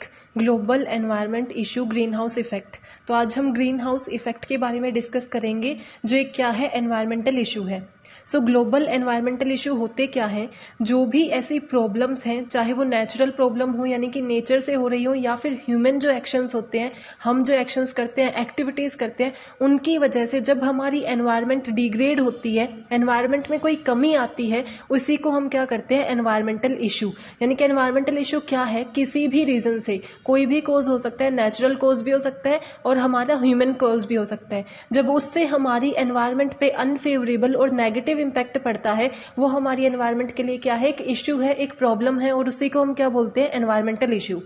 Topic global environment issue green house effect. तो आज हम ग्रीन हाउस इफेक्ट के बारे में डिस्कस करेंगे, जो एक क्या है, एनवायरमेंटल इशू है। सो ग्लोबल एनवायरमेंटल इशू होते क्या हैं? जो भी ऐसी प्रॉब्लम्स हैं, चाहे वो नेचुरल प्रॉब्लम हो यानी कि नेचर से हो रही हो, या फिर ह्यूमन जो एक्शंस होते हैं, हम जो एक्शंस करते हैं, एक्टिविटीज करते हैं, उनकी वजह से जब हमारी एनवायरमेंट डिग्रेड होती है, एनवायरमेंट में कोई कमी आती है, उसी को हम क्या करते हैं, एनवायरमेंटल इशू। यानी कि एनवायरमेंटल इशू क्या है? किसी भी रीजन से, कोई भी कोज हो सकता है, नेचुरल कोज भी हो सकता है और हमारा ह्यूमन कोज भी हो सकता है। जब उससे हमारी एनवायरमेंट पे अनफेवरेबल और नेगेटिव इम्पैक्ट पड़ता है, वो हमारी एनवायरमेंट के लिए क्या है, एक इश्यू है, एक प्रॉब्लम है, और उसी को हम क्या बोलते हैं, एनवायरमेंटल इश्यू।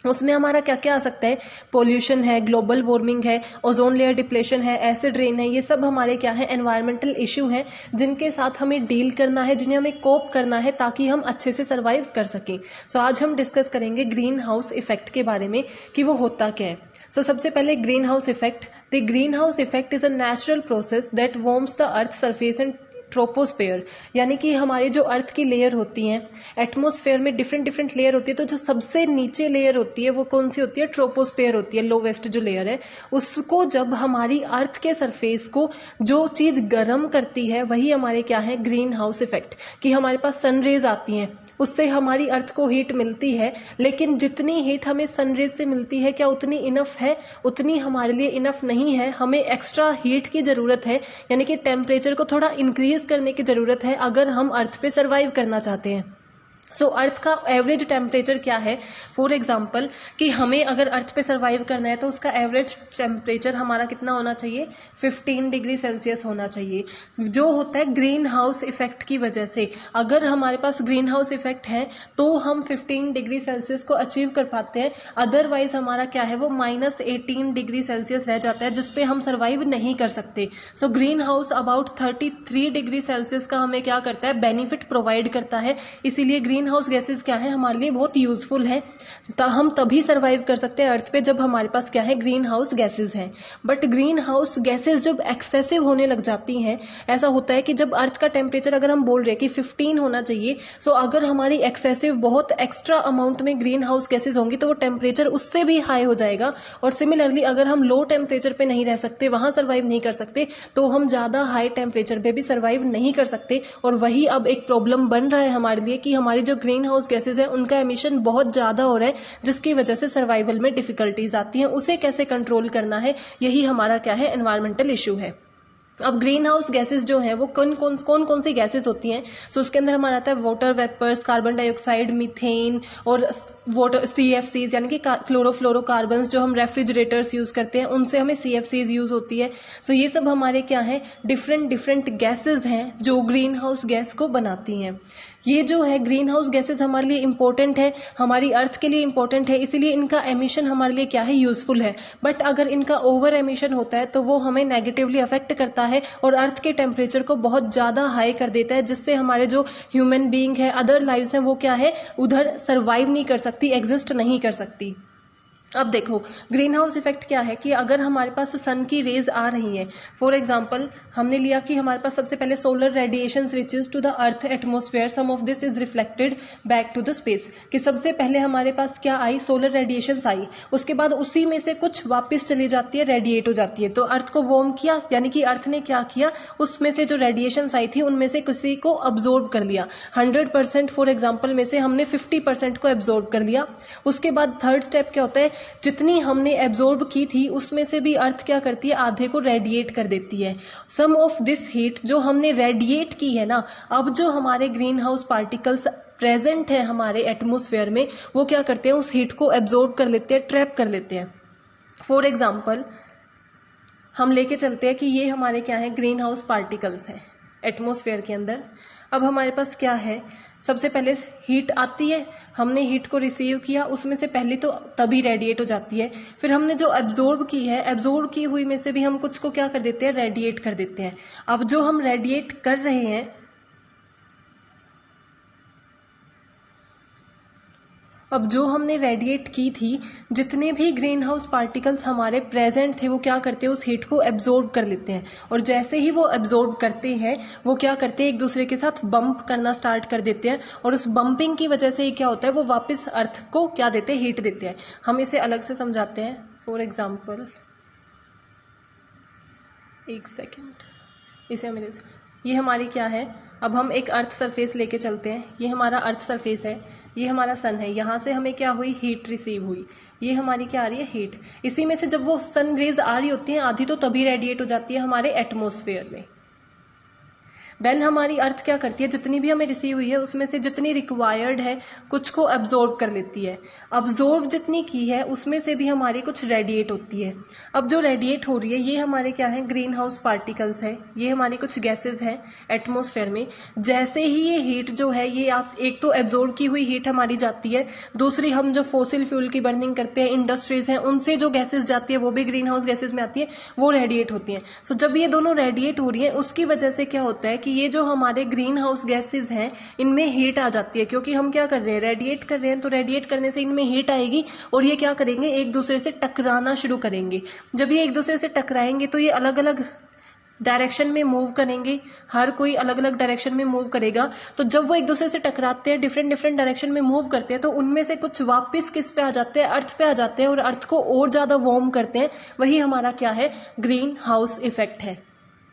उसमें हमारा क्या क्या आ सकता है? पोल्यूशन है, ग्लोबल वार्मिंग है, ओजोन लेयर डिप्लेशन है, एसिड रेन है। ये सब हमारे क्या है, एनवायरमेंटल इश्यू हैं, जिनके साथ हमें डील करना है, जिन्हें हमें कोप करना है, ताकि हम अच्छे से सर्वाइव कर सकें। सो आज हम डिस्कस करेंगे ग्रीन हाउस इफेक्ट के बारे में कि वो होता क्या है। सबसे पहले green house effect. The green house effect is a natural process that warms the earth surface and troposphere. यानी कि हमारी जो अर्थ की लेयर होती हैं, एटमॉस्फेयर में डिफरेंट डिफरेंट लेयर होती है, तो जो सबसे नीचे लेयर होती है वो कौन सी होती है? ट्रोपोस्फेयर होती है, लोवेस्ट जो लेयर है। उसको जब हमारी अर्थ के सरफेस को जो चीज गर्म करती है, वही हमारे क्या है, ग्रीन हाउस इफेक्ट। कि हमारे पास सनरेज आती हैं, उससे हमारी अर्थ को हीट मिलती है, लेकिन जितनी हीट हमें सनरेज से मिलती है, क्या उतनी इनफ है? उतनी हमारे लिए इनफ नहीं है। हमें एक्स्ट्रा हीट की जरूरत है, यानी कि टेम्परेचर को थोड़ा इंक्रीज करने की जरूरत है, अगर हम अर्थ पे सरवाइव करना चाहते हैं। अर्थ का एवरेज टेम्परेचर क्या है? फॉर एग्जाम्पल, कि हमें अगर अर्थ पे सर्वाइव करना है, तो उसका एवरेज टेम्परेचर हमारा कितना होना चाहिए? 15 डिग्री सेल्सियस होना चाहिए। जो होता है ग्रीन हाउस इफेक्ट की वजह से, अगर हमारे पास ग्रीन हाउस इफेक्ट है तो हम 15 डिग्री सेल्सियस को अचीव कर पाते हैं। अदरवाइज हमारा क्या है, वो -18 डिग्री सेल्सियस रह जाता है, जिसपे हम सर्वाइव नहीं कर सकते। Green house about 33 degree Celsius का हमें क्या करता है, बेनिफिट प्रोवाइड करता है। इसीलिए ग्रीन हाउस गैसेस क्या है, हमारे लिए बहुत यूजफुल है। हम तभी सर्वाइव कर सकते हैं अर्थ पे, जब हमारे पास क्या है, ग्रीन हाउस गैसेस हैं। बट ग्रीन हाउस गैसेस जब एक्सेसिव होने लग जाती हैं, ऐसा होता है कि जब अर्थ का टेम्परेचर, अगर हम बोल रहे हैं कि 15 होना चाहिए, अगर हमारी एक्सेसिव बहुत एक्स्ट्रा अमाउंट में ग्रीन हाउस गैसेस होंगी, तो वो टेम्परेचर उससे भी हाई हो जाएगा। और सिमिलरली, अगर हम लो टेम्परेचर पे नहीं रह सकते, वहां सर्वाइव नहीं कर सकते, तो हम ज्यादा हाई टेम्परेचर पे भी सर्वाइव नहीं कर सकते। और वही अब एक प्रॉब्लम बन रहा है हमारे लिए, कि हमारी जो ग्रीन हाउस गैसेस है, उनका एमिशन बहुत ज्यादा हो रहा है, जिसकी वजह से सर्वाइवल में डिफिकल्टीज आती हैं। उसे कैसे कंट्रोल करना है, यही हमारा क्या है, एनवायरमेंटल इशू है। अब ग्रीन हाउस गैसेस जो हैं, वो कौन कौन सी गैसेस होती हैं? उसके अंदर हमारा आता है water vapours, carbon dioxide, methane, और वाटर CFCs यानी कि क्लोरोफ्लोरोकार्बन्स, जो हम रेफ्रिजरेटर्स यूज करते हैं, उनसे हमें CFCs यूज होती है। ये सब हमारे क्या है, डिफरेंट डिफरेंट गैसेस हैं जो ग्रीन हाउस गैस को बनाती हैं। ये जो है ग्रीन हाउस गैसेस हमारे लिए इंपॉर्टेंट है, हमारी अर्थ के लिए इंपॉर्टेंट है, इसीलिए इनका एमिशन हमारे लिए क्या है, यूजफुल है। बट अगर इनका ओवर एमिशन होता है, तो वो हमें नेगेटिवली अफेक्ट करता है और अर्थ के टेम्परेचर को बहुत ज्यादा हाई कर देता है, जिससे हमारे जो ह्यूमन बीइंग है, अदर लाइव्स हैं, वो क्या है, उधर सर्वाइव नहीं कर सकती, एग्जिस्ट नहीं कर सकती। अब देखो, ग्रीन हाउस इफेक्ट क्या है, कि अगर हमारे पास सन की रेज आ रही हैं, फॉर एग्जांपल हमने लिया कि हमारे पास सबसे पहले solar radiation reaches to the earth atmosphere, some of this is reflected back to the space. कि सबसे पहले हमारे पास क्या आई, सोलर रेडिएशन आई, उसके बाद उसी में से कुछ वापस चली जाती है, रेडिएट हो जाती है, तो अर्थ को वार्म किया, यानी कि अर्थ ने क्या किया, उसमें से जो रेडिएशन आई थी, उनमें से किसी को अब्जॉर्ब कर लिया। 100% फॉर एग्जाम्पल में से हमने 50% को एब्जॉर्ब कर लिया। उसके बाद थर्ड स्टेप क्या होता है, जितनी हमने एब्जॉर्ब की थी, उसमें से भी अर्थ क्या करती है, आधे को रेडिएट कर देती है। सम ऑफ दिस हीट जो हमने रेडिएट की है ना, अब जो हमारे ग्रीन हाउस पार्टिकल्स प्रेजेंट है हमारे एटमॉस्फेयर में, वो क्या करते हैं, उस हीट को एब्जॉर्ब कर लेते हैं, ट्रैप कर लेते हैं। फॉर एग्जाम्पल हम लेके चलते हैं कि ये हमारे क्या है, ग्रीन हाउस पार्टिकल्स हैं एटमॉस्फेयर के अंदर। अब हमारे पास क्या है, सबसे पहले हीट आती है, हमने हीट को रिसीव किया, उसमें से पहले तो तभी रेडिएट हो जाती है। फिर हमने जो एब्जॉर्ब की है, एब्जॉर्ब की हुई में से भी हम कुछ को क्या कर देते हैं, रेडिएट कर देते हैं। अब जो हम रेडिएट कर रहे हैं, अब जो हमने रेडिएट की थी, जितने भी ग्रीन हाउस पार्टिकल्स हमारे प्रेजेंट थे वो क्या करते हैं, उस हीट को एब्जॉर्ब कर लेते हैं, और जैसे ही वो एब्जॉर्ब करते हैं वो क्या करते हैं, एक दूसरे के साथ बम्प करना स्टार्ट कर देते हैं, और उस बम्पिंग की वजह से क्या होता है, वो वापस अर्थ को क्या देते हैं, हीट देते हैं। हम इसे अलग से समझाते हैं। फॉर एग्जाम्पल, एक सेकेंड, इसे हम ये हमारी क्या है, अब हम एक अर्थ सरफेस लेके चलते हैं। ये हमारा अर्थ सरफेस है, ये हमारा सन है, यहां से हमें क्या हुई, हीट रिसीव हुई। ये हमारी क्या आ रही है, हीट। इसी में से जब वो सन रेज आ रही होती हैं, आधी तो तभी रेडिएट हो जाती है हमारे एटमॉस्फेयर में। देन हमारी अर्थ क्या करती है, जितनी भी हमें रिसीव हुई है उसमें से जितनी रिक्वायर्ड है कुछ को एब्जॉर्ब कर लेती है। अब्जॉर्ब जितनी की है उसमें से भी हमारी कुछ रेडिएट होती है। अब जो रेडिएट हो रही है ये हमारे क्या है, ग्रीन हाउस पार्टिकल्स है, ये हमारी कुछ गैसेज हैं एटमॉस्फेयर में। जैसे ही ये हीट जो है, ये एक तो एब्जॉर्ब की हुई हीट हमारी जाती है, दूसरी हम जो फॉसिल फ्यूल की बर्निंग करते हैं, इंडस्ट्रीज हैं, उनसे जो गैसेज जाती है वो भी ग्रीन हाउस गैसेज में आती है, वो रेडिएट होती हैं। सो जब ये दोनों रेडिएट हो रही है उसकी वजह से क्या होता है कि ये जो हमारे ग्रीन हाउस गैसेज हैं इनमें हीट आ जाती है, क्योंकि हम क्या कर रहे हैं, रेडिएट कर रहे हैं, तो रेडिएट करने से इनमें हीट आएगी और ये क्या करेंगे, एक दूसरे से टकराना शुरू करेंगे। जब ये एक दूसरे से टकराएंगे तो ये अलग अलग डायरेक्शन में मूव करेंगे, हर कोई अलग अलग डायरेक्शन में मूव करेगा। तो जब वो एक दूसरे से टकराते हैं, डिफरेंट डिफरेंट डायरेक्शन में मूव करते हैं, तो उनमें से कुछ वापस किस पे आ जाते हैं, अर्थ पे आ जाते हैं, और अर्थ को और ज्यादा वार्म करते हैं। वही हमारा क्या है, ग्रीन हाउस इफेक्ट है।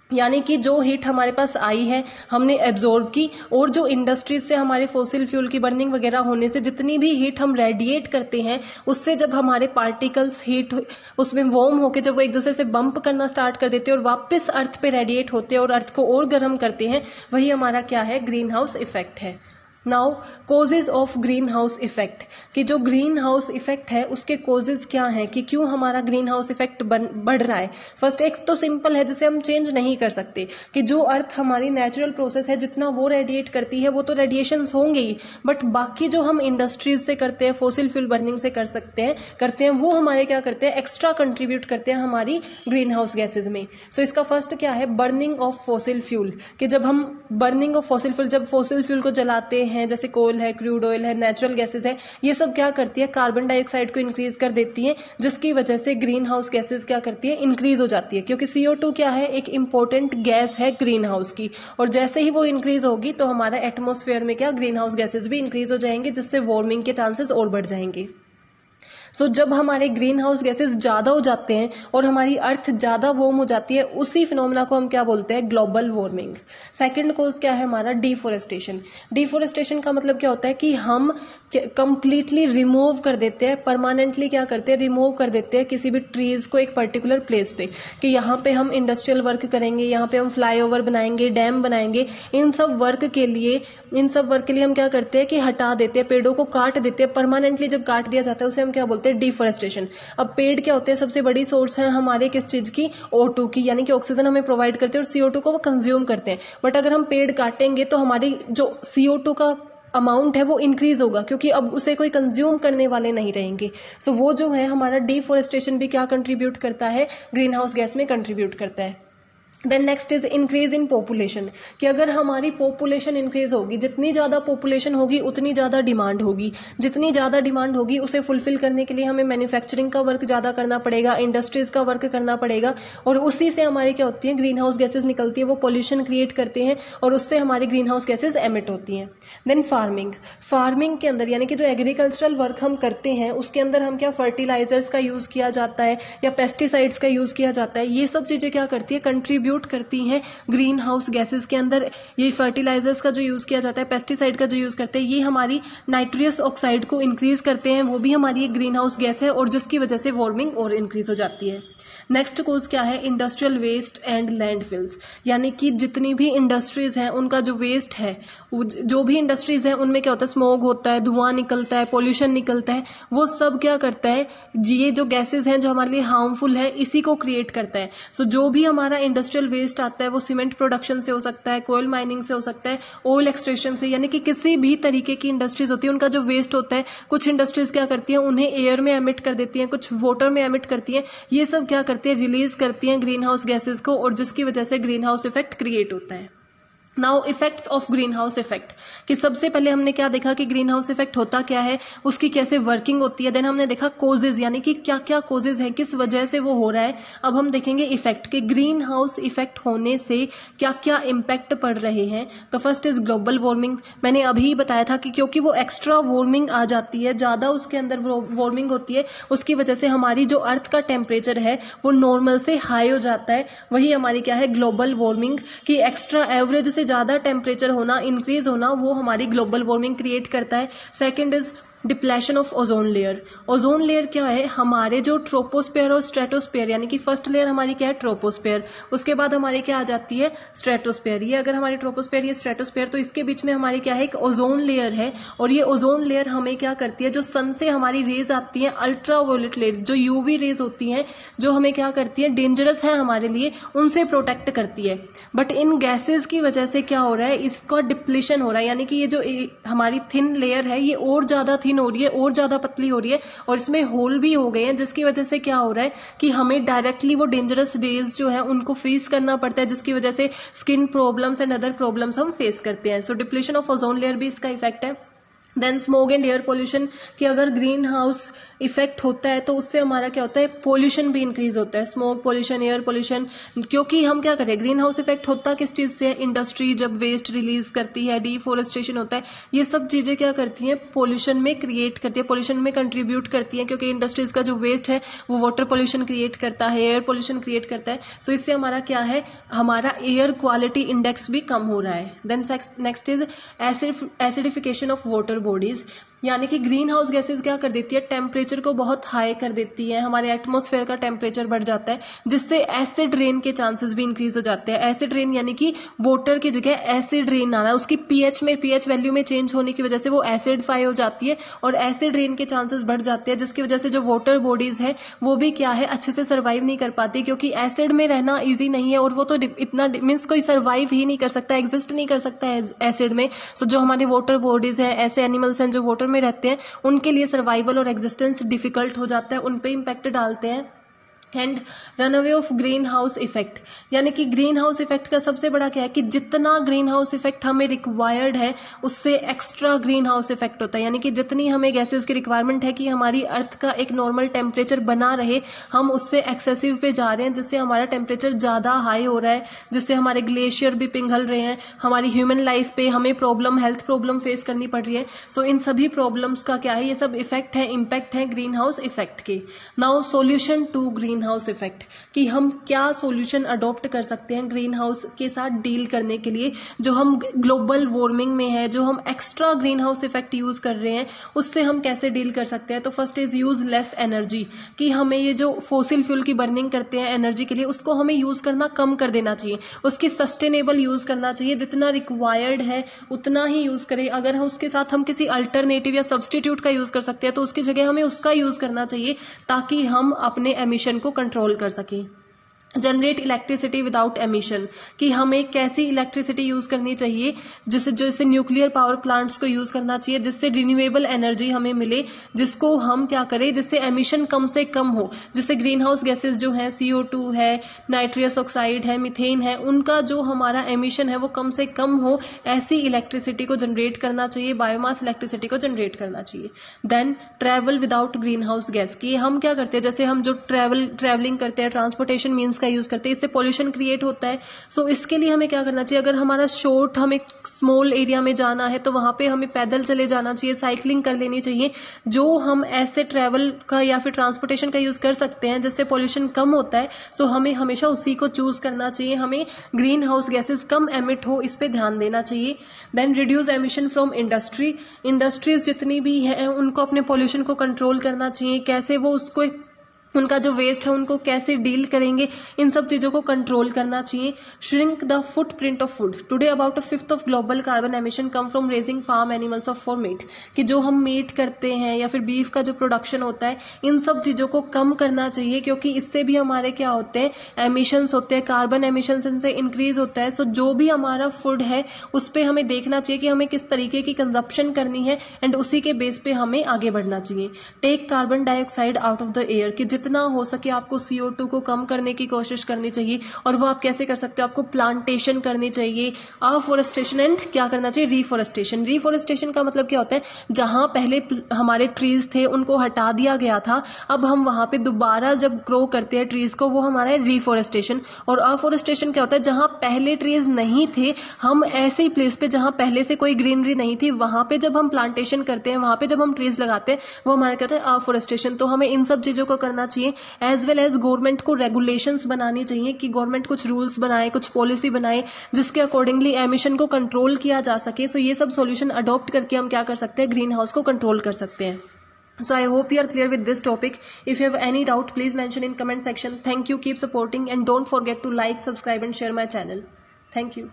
यानी कि जो हीट हमारे पास आई है हमने एब्जॉर्ब की, और जो इंडस्ट्रीज से हमारे फॉसिल फ्यूल की बर्निंग वगैरह होने से जितनी भी हीट हम रेडिएट करते हैं, उससे जब हमारे पार्टिकल्स हीट उसमें वार्म होकर जब वो एक दूसरे से बंप करना स्टार्ट कर देते हैं और वापस अर्थ पे रेडिएट होते हैं और अर्थ को और गर्म करते हैं, वही हमारा क्या है, ग्रीन हाउस इफेक्ट है। Now causes of green house effect, कि जो ग्रीन हाउस इफेक्ट है उसके कोजेज क्या हैं, कि क्यों हमारा ग्रीन हाउस इफेक्ट बढ़ रहा है। फर्स्ट एक तो सिंपल है जिसे हम चेंज नहीं कर सकते, कि जो अर्थ हमारी नेचुरल प्रोसेस है जितना वो रेडिएट करती है वो तो रेडिएशन होंगे ही, बट बाकी जो हम इंडस्ट्रीज से करते हैं, फॉसिल फ्यूल बर्निंग से करते हैं वो हमारे क्या करते हैं, एक्स्ट्रा कंट्रीब्यूट करते हैं हमारी ग्रीन हाउस गैसेज में। सो इसका फर्स्ट क्या है, बर्निंग ऑफ फॉसिल फ्यूल, कि जब हम बर्निंग ऑफ फॉसिल फ्यूल, जब फॉसिल फ्यूल को जलाते हैं, जैसे कोल है, क्रूड ऑयल है, नेचुरल गैसेस है, ये सब क्या करती है, कार्बन डाइऑक्साइड को इंक्रीज कर देती है, जिसकी वजह से ग्रीन हाउस गैसेस क्या करती है, इंक्रीज हो जाती है। क्योंकि CO2 क्या है, एक इंपॉर्टेंट गैस है ग्रीन हाउस की, और जैसे ही वो इंक्रीज होगी तो हमारा एटमॉस्फेयर में क्या, ग्रीन हाउस गैसेस भी इंक्रीज हो जाएंगे, जिससे वार्मिंग के चांसेस और बढ़ जाएंगे। सो जब हमारे ग्रीन हाउस गैसेस ज्यादा हो जाते हैं और हमारी अर्थ ज्यादा वार्म हो जाती है, उसी फिनोमेना को हम क्या बोलते हैं, ग्लोबल वार्मिंग। सेकंड कोज क्या है हमारा, डिफोरेस्टेशन। डिफोरेस्टेशन का मतलब क्या होता है कि हम कंप्लीटली रिमूव कर देते हैं, परमानेंटली क्या करते हैं, रिमूव कर देते हैं किसी भी ट्रीज को एक पर्टिकुलर प्लेस पे, कि यहाँ पे हम इंडस्ट्रियल वर्क करेंगे, यहाँ पे हम फ्लाईओवर बनाएंगे, डैम बनाएंगे। इन सब वर्क के लिए हम क्या करते हैं कि हटा देते हैं, पेड़ों को काट देते हैं। परमानेंटली जब काट दिया जाता है उसे हम क्या बोलते हैं, डिफोरेस्टेशन। अब पेड़ क्या होते हैं, सबसे बड़ी सोर्स है हमारे किस चीज की, O2 की, यानी कि ऑक्सीजन हमें प्रोवाइड करते हैं और CO2 को वो कंज्यूम करते हैं। बट अगर हम पेड़ काटेंगे तो हमारी जो CO2 का अमाउंट है वो इंक्रीज होगा, क्योंकि अब उसे कोई कंज्यूम करने वाले नहीं रहेंगे। सो वो जो है हमारा डिफोरेस्टेशन भी क्या कंट्रीब्यूट करता है, ग्रीन हाउस गैस में कंट्रीब्यूट करता है। Then next is increase in population, कि अगर हमारी पॉपुलेशन इंक्रीज होगी, जितनी ज्यादा पॉपुलेशन होगी उतनी ज्यादा डिमांड होगी, जितनी ज्यादा डिमांड होगी उसे फुलफिल करने के लिए हमें मैन्युफैक्चरिंग का वर्क ज्यादा करना पड़ेगा, इंडस्ट्रीज का वर्क करना पड़ेगा, और उसी से हमारी क्या होती है, ग्रीन हाउस गैसेज निकलती है, वो पॉल्यूशन क्रिएट करते हैं और उससे हमारी ग्रीन हाउस गैसेज एमिट होती हैं। देन फार्मिंग के अंदर, यानी कि जो एग्रीकल्चरल वर्क हम करते हैं उसके अंदर हम क्या, फर्टिलाइजर्स का यूज किया जाता है या पेस्टिसाइड्स का यूज किया जाता है, ये सब चीजें क्या करती है, कंट्रीब्यूट करती हैं ग्रीन हाउस गैसेस के अंदर। ये फर्टिलाइजर्स का जो यूज किया जाता है, पेस्टिसाइड का जो यूज करते हैं, ये हमारी नाइट्रियस ऑक्साइड को इंक्रीज करते हैं, वो भी हमारी एक ग्रीन हाउस गैस है, और जिसकी वजह से वार्मिंग और इंक्रीज हो जाती है। नेक्स्ट कोज क्या है, इंडस्ट्रियल वेस्ट एंड लैंडफिल्स, यानी कि जितनी भी इंडस्ट्रीज हैं उनका जो वेस्ट है, जो भी इंडस्ट्रीज हैं उनमें क्या होता है, स्मोक होता है, धुआं निकलता है, पोल्यूशन निकलता है, वो सब क्या करता है, ये जो गैसेज हैं जो हमारे लिए हार्मफुल है इसी को क्रिएट करता है। सो जो भी हमारा इंडस्ट्रियल वेस्ट आता है वो सीमेंट प्रोडक्शन से हो सकता है, कोयल माइनिंग से हो सकता है, ऑयल एक्सट्रैक्शन से, यानी कि किसी भी तरीके की इंडस्ट्रीज होती है उनका जो वेस्ट होता है, कुछ इंडस्ट्रीज क्या करती हैं, उन्हें एयर में एमिट कर देती हैं, कुछ वाटर में एमिट करती हैं, ये सब क्या करती है, रिलीज करती हैं ग्रीन हाउस गैसेज को, और जिसकी वजह से ग्रीन हाउस इफेक्ट क्रिएट होता है। Now effects of green house effect, कि सबसे पहले हमने क्या देखा कि ग्रीन हाउस इफेक्ट होता क्या है, उसकी कैसे वर्किंग होती है। देन हमने देखा कोजेज, यानी कि क्या क्या कोजेज है, किस वजह से वो हो रहा है। अब हम देखेंगे इफेक्ट, कि ग्रीन हाउस इफेक्ट होने से क्या क्या इम्पैक्ट पड़ रहे हैं। तो फर्स्ट इज ग्लोबल वार्मिंग। मैंने अभी बताया था कि क्योंकि वो एक्स्ट्रा वार्मिंग आ जाती है, ज्यादा उसके अंदर वार्मिंग होती है, उसकी वजह से हमारी जो अर्थ का टेम्परेचर है वो नॉर्मल से हाई हो जाता है। वही हमारी क्या है, ग्लोबल वार्मिंग, कि एक्स्ट्रा एवरेज से ज्यादा टेम्परेचर होना, इंक्रीज होना, वो हमारी ग्लोबल वार्मिंग क्रिएट करता है। Second is depletion of ozone layer. Ozone layer क्या है, हमारे जो ट्रोपोस्फेयर और स्ट्रेटोस्फेयर, यानी कि फर्स्ट लेयर हमारी क्या है, ट्रोपोस्फेयर, उसके बाद हमारी क्या आ जाती है, स्ट्रेटोस्फेयर। ये अगर हमारी ट्रोपोस्फेयर, ये स्ट्रेटोस्फेयर, तो इसके बीच में हमारी क्या है, एक ओजोन लेयर है। और ये ओजोन लेयर हमें क्या करती है, जो सन से हमारी रेज आती है, अल्ट्रावायलेट रेज, जो यूवी रेज होती हैं, जो हमें क्या करती है, डेंजरस है हमारे लिए, उनसे प्रोटेक्ट करती है। बट इन गैसेज की वजह से क्या हो रहा है, इसका डिप्लीशन हो रहा है, यानी कि ये जो हमारी थिन लेयर है, ये और ज्यादा थिन हो रही है, और ज्यादा पतली हो रही है, और इसमें होल भी हो गए हैं, जिसकी वजह से क्या हो रहा है कि हमें डायरेक्टली वो डेंजरस रेज जो है उनको फेस करना पड़ता है, जिसकी वजह से skin problems and other problems हम फेस करते हैं। So depletion of ozone layer भी इसका इफेक्ट है। Then smoke and air pollution, कि अगर ग्रीन हाउस इफेक्ट होता है तो उससे हमारा क्या होता है, पोल्यूशन भी इंक्रीज होता है, स्मोक पोल्यूशन, एयर पोल्यूशन। क्योंकि हम क्या करें, ग्रीन हाउस इफेक्ट होता किस चीज से है, इंडस्ट्री जब वेस्ट रिलीज करती है, डिफोरेस्टेशन होता है, ये सब चीजें क्या करती हैं, पोल्यूशन में क्रिएट करती है, पोल्यूशन में कंट्रीब्यूट करती है, क्योंकि इंडस्ट्रीज का जो वेस्ट है वो वाटर पोल्यूशन क्रिएट करता है, एयर पोल्यूशन क्रिएट करता है। सो इससे हमारा क्या है, हमारा एयर क्वालिटी इंडेक्स भी कम हो रहा है। Then next is acidification of water bodies, यानी कि ग्रीन हाउस गैसेज क्या कर देती है, टेम्परेचर को बहुत हाई कर देती है, हमारे एटमॉस्फेयर का टेम्परेचर बढ़ जाता है, जिससे एसिड रेन के चांसेस भी इंक्रीज हो जाते हैं। एसिड रेन यानी कि वाटर की जगह एसिड रेन आना, उसकी पीएच वैल्यू में चेंज होने की वजह से वो एसिडफाई हो जाती है और एसिड रेन के चांसेस बढ़ जाते हैं, जिसकी वजह से जो वाटर बॉडीज है वो भी क्या है, अच्छे से सर्वाइव नहीं कर पाती, क्योंकि एसिड में रहना ईजी नहीं है, और वो तो इतना मीन्स कोई सर्वाइव ही नहीं कर सकता, एग्जिस्ट नहीं कर सकता है एसिड में। सो जो हमारे वाटर बॉडीज है, ऐसे एनिमल्स हैं जो वाटर में रहते हैं, उनके लिए सर्वाइवल और एग्जिस्टेंस डिफिकल्ट हो जाता है, उन पे इंपैक्ट डालते हैं। And run away of green house effect, यानी कि ग्रीन हाउस इफेक्ट का सबसे बड़ा क्या है कि जितना ग्रीन हाउस इफेक्ट हमें रिक्वायर्ड है उससे एक्स्ट्रा ग्रीन हाउस इफेक्ट होता है, यानी कि जितनी हमें गैसेस की रिक्वायरमेंट है कि हमारी अर्थ का एक नॉर्मल टेम्परेचर बना रहे, हम उससे एक्सेसिव पे जा रहे हैं, जिससे हमारा टेम्परेचर ज्यादा हाई हो रहा है, जिससे हमारे ग्लेशियर भी पिघल रहे हैं, हमारी ह्यूमन लाइफ पे हमें प्रॉब्लम, हेल्थ प्रॉब्लम फेस करनी पड़ रही है। सो इन सभी प्रॉब्लम्स का क्या है, ये सब इफेक्ट है, इंपैक्ट है ग्रीन हाउस इफेक्ट के। Now solution to green house effect, कि हम क्या सॉल्यूशन अडॉप्ट कर सकते हैं ग्रीन हाउस के साथ डील करने के लिए, जो हम ग्लोबल वार्मिंग में है, जो हम extra green house effect use कर रहे हैं, उससे हम कैसे डील कर सकते हैं। तो first is use less energy, कि हमें ये जो फोसिल फ्यूल की बर्निंग करते हैं एनर्जी के लिए, उसको हमें यूज करना कम कर देना चाहिए, उसकी सस्टेनेबल यूज करना चाहिए, जितना रिक्वायर्ड है उतना ही यूज करें। अगर उसके साथ हम किसी अल्टरनेटिव या सब्सटीट्यूट का यूज कर सकते हैं तो उसकी जगह हमें उसका यूज करना चाहिए, ताकि हम अपने एमिशन को कंट्रोल कर सकें। जनरेट इलेक्ट्रिसिटी विदाउट एमिशन, कि हमें कैसी इलेक्ट्रिसिटी यूज करनी चाहिए, जैसे न्यूक्लियर पावर प्लांट्स को यूज करना चाहिए, जिससे रिन्यूएबल एनर्जी हमें मिले, जिसको हम क्या करें, जिससे एमिशन कम से कम हो, जिससे ग्रीन हाउस गैसेज जो है, CO2 है, नाइट्रस ऑक्साइड है, मीथेन है, उनका जो हमारा एमिशन है वो कम से कम हो, ऐसी इलेक्ट्रिसिटी को जनरेट करना चाहिए, बायोमास इलेक्ट्रिसिटी को जनरेट करना चाहिए। Then travel without green house gas, कि हम क्या करते हैं, जैसे हम जो ट्रैवलिंग करते हैं, ट्रांसपोर्टेशन मीन्स यूज करते हैं, इससे पॉल्यूशन क्रिएट होता है। सो इसके लिए हमें क्या करना चाहिए, अगर हमारा शॉर्ट, हमें स्मॉल एरिया में जाना है तो वहां पे हमें पैदल चले जाना चाहिए, साइकिलिंग कर लेनी चाहिए, जो हम ऐसे ट्रैवल का या फिर ट्रांसपोर्टेशन का यूज कर सकते हैं जिससे पॉल्यूशन कम होता है। सो हमें हमेशा उसी को चूज करना चाहिए, हमें ग्रीन हाउस गैसेज कम एमिट हो, इस पे ध्यान देना चाहिए। Then reduce emission from industries जितनी भी है उनको अपने पॉल्यूशन को कंट्रोल करना चाहिए, कैसे वो उसको, उनका जो वेस्ट है उनको कैसे डील करेंगे, इन सब चीजों को कंट्रोल करना चाहिए। Shrink the footprint of food, today about 1/5 of global carbon emission come from raising farm animals off for meat, कि जो हम मीट करते हैं या फिर बीफ का जो प्रोडक्शन होता है, इन सब चीजों को कम करना चाहिए, क्योंकि इससे भी हमारे क्या होते हैं, एमिशंस होते हैं, कार्बन एमिशंस इनसे इंक्रीज होता है। सो जो भी हमारा फूड है उस पर हमें देखना चाहिए कि हमें किस तरीके की कंजप्शन करनी है, एंड उसी के बेस पे हमें आगे बढ़ना चाहिए। Take carbon dioxide out of the air, कि जितना हो सके आपको CO2 को कम करने की कोशिश करनी चाहिए। और वो आप कैसे कर सकते हो, आपको प्लांटेशन करनी चाहिए, अफॉरेस्टेशन एंड क्या करना चाहिए, रिफॉरेस्टेशन। रिफॉरेस्टेशन का मतलब क्या होता है, जहां पहले हमारे ट्रीज थे उनको हटा दिया गया था, अब हम वहां पे दोबारा जब ग्रो करते हैं ट्रीज को, वो हमारा है रिफॉरेस्टेशन। और अफॉरेस्टेशन क्या होता है, जहां पहले ट्रीज नहीं थे, हम ऐसे ही प्लेस पे जहां पहले से कोई ग्रीनरी नहीं थी, वहां पे जब हम प्लांटेशन करते हैं, वहां पे जब हम ट्रीज लगाते हैं, वो हमारा कहते हैं अफॉरेस्टेशन। तो हमें इन सब चीजों को करना चाहिए। एज वेल एज गवर्नमेंट को रेगुलेशंस बनानी चाहिए कि गवर्नमेंट कुछ रूल्स बनाए, कुछ पॉलिसी बनाए जिसके अकॉर्डिंगली एमिशन को कंट्रोल किया जा सके। सो ये सब सॉल्यूशन अडॉप्ट करके हम क्या कर सकते हैं, ग्रीन हाउस को कंट्रोल कर सकते हैं। So I hope you are clear with this topic. If you have any doubt, please mention in comment section. Thank you. Keep supporting and don't forget to like, subscribe and share my channel. Thank you.